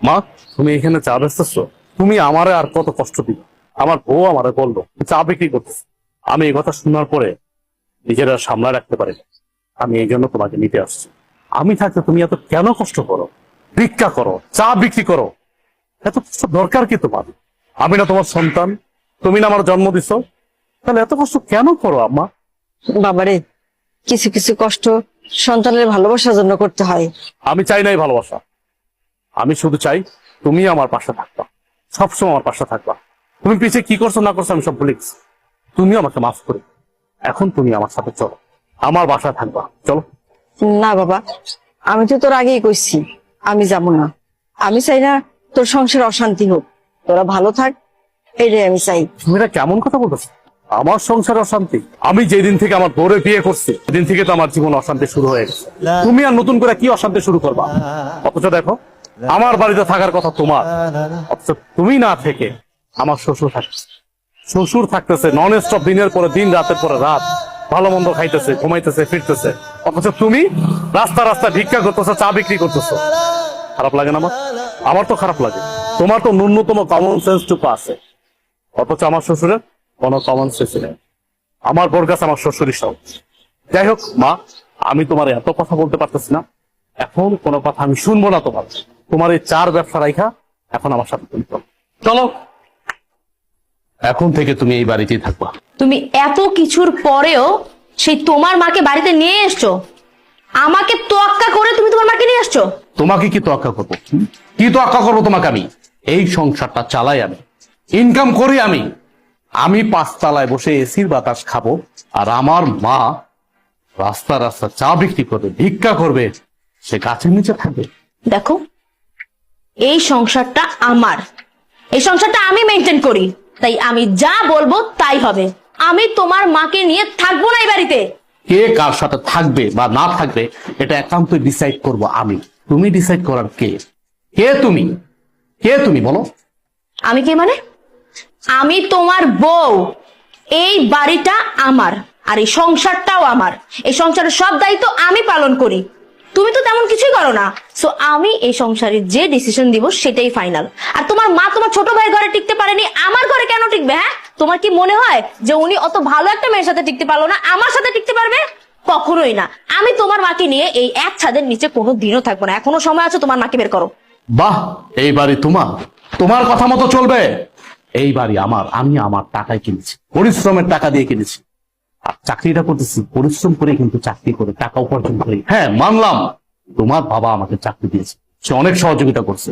মা, তুমি এখানে চা বেচতেছো? তুমি আমারে আর কত কষ্ট দিবে? আমার বউ আমারে বললো চা বিক্রি করতেছে। আমি এই কথা শোনার পরে নিজেরা সামলা রাখতে পারি না। আমি এই জন্য তোমাকে নিতে আসছি। আমি থাকতে তুমি এত কেন কষ্ট করো? ভিক্ষা করো, চা বিক্রি করো, এত কষ্ট দরকার কি তোমার? আমি না তোমার সন্তান? তুমি না আমার জন্ম দিছো? তাহলে এত কষ্ট কেন করো আম্মা? বাবারে, কিছু কিছু কষ্ট সন্তানের ভালোবাসার জন্য করতে হয়। আমি চাই নাই ভালোবাসা, আমি শুধু চাই তুমি আমার পাশে থাকবা, সবসময় আমার পাশে থাকবা। তুমি পিছে কি করছো না করছো আমি সব ভুলে গেছি। তুমি আমাকে মাফ করে এখন তুমি আমার সাথে চলো, আমার বাসায় থাকবা, চলো। না বাবা, আমি তো তোর আগেই কইছি আমি যাব না। আমি চাই না তোর সংসারে অশান্তি হোক, তোরা ভালো থাক, এটাই আমি চাই। তুমি এটা কেমন কথা বলতেছো? আমার সংসার অশান্তি? আমি যেদিন থেকে আমার বউরে বিয়ে করছি সেদিন থেকে তো আমার জীবন অশান্তি শুরু হয়ে গেছে। তুমি আর নতুন করে কি অশান্তি শুরু করবা? অথচ দেখো, আমার বাড়িতে থাকার কথা তোমার, অথচ তুমি না থেকে আমার শ্বশুর থাকছে। শ্বশুর থাকতেছে নন স্টপ, দিনের পরে দিন, রাতের পরে রাত, ভালো মন্দ খাইতেছে, ঘুমাইতেছে, ফিরতেছে। অথচ তুমি রাস্তা রাস্তা ভিক্ষা করতেছো, চা বিক্রি করতেছো। খারাপ লাগে না আমার? আমার তো খারাপ লাগে। তোমার তো ন্যূনতম কমন সেন্স টুকু আছে, অথচ আমার শ্বশুরের কোনো কমন সেন্স নেই। আমার বোর কাছে আমার শ্বশুরই সব। যাই হোক মা, আমি তোমার এত কথা বলতে পারতেছি না, এখন কোনো কথা আমি শুনবো না তোমার। তোমার এই চার ব্যবসা রাইখা এখন আমার সাথে তুমি চলো। চলো, এখন থেকে তুমি এই বাড়িতেই থাকবা। তুমি এত কিছুর পরেও সেই তোমার মাকে বাড়িতে নিয়ে এসছো, আমাকে তোয়াক্কা করে তুমি তোমার মাকে নিয়ে আসছো। তোমাকে কি তোয়াক্কা করবো? কি তোয়াক্কা করবো তোমাকে? আমি এই সংসারটা চালাই, আমি ইনকাম করি, আমি 5 তলায় বসে এসির বাতাস খাবো, আর আমার মা রাস্তা রাস্তা চা বিক্রি করবে, ভিক্ষা করবে, সে গাছের নিচে থাকবে। দেখো, এই সংসারটা আমার, এই সংসারটা আমি মেনটেন করি, তাই আমি যা বলবো তাই হবে। আমি তোমার মাকে নিয়ে থাকবো না এই বাড়িতে। কে কার সাথে থাকবে বা না থাকবে এটা একান্ত ডিসাইড করব আমি। তুমি ডিসাইড করার কে? কে তুমি? কে তুমি বলো? আমি কে মানে? আমি তোমার বউ। এই বাড়িটা আমার, আর এই সংসারটাও আমার। এই সংসারের সব দায়িত্ব আমি পালন করি, তুমি তো তেমন কিছুই করো না। সো আমি এই সংসারে যে ডিসিশন দিব সেটাই ফাইনাল। আর তোমার মা তোমার ছোট ভাই ঘরে টিকতে পারেনি, আমার ঘরে কেন টিকবে? হ্যাঁ, তোমার কি মনে হয় যে উনি অত ভালো একটা মেয়ের সাথে টিকতে পারলো না, আমার সাথে টিকতে পারবে? কখনোই না। আমি তোমার মাকে নিয়ে এই এক ছাদের নিচে কোনো দিনও থাকবো না। এখনো সময় আছে, তোমার মাকে বের করো। বাহ, এই বাড়ি তোমার, তোমার কথা মতো চলবে। এই বাড়ি আমার, আমি আমার টাকায় কিনেছি, পরিশ্রমের টাকা দিয়ে কিনেছি। আর চাকরিটা করতেছি পরিশ্রম করে, কিন্তু চাকরি করে টাকা উপার্জন করি। হ্যাঁ মানলাম, তোমার বাবা আমাকে চাকরি দিয়েছে, সে অনেক সহযোগিতা করছে,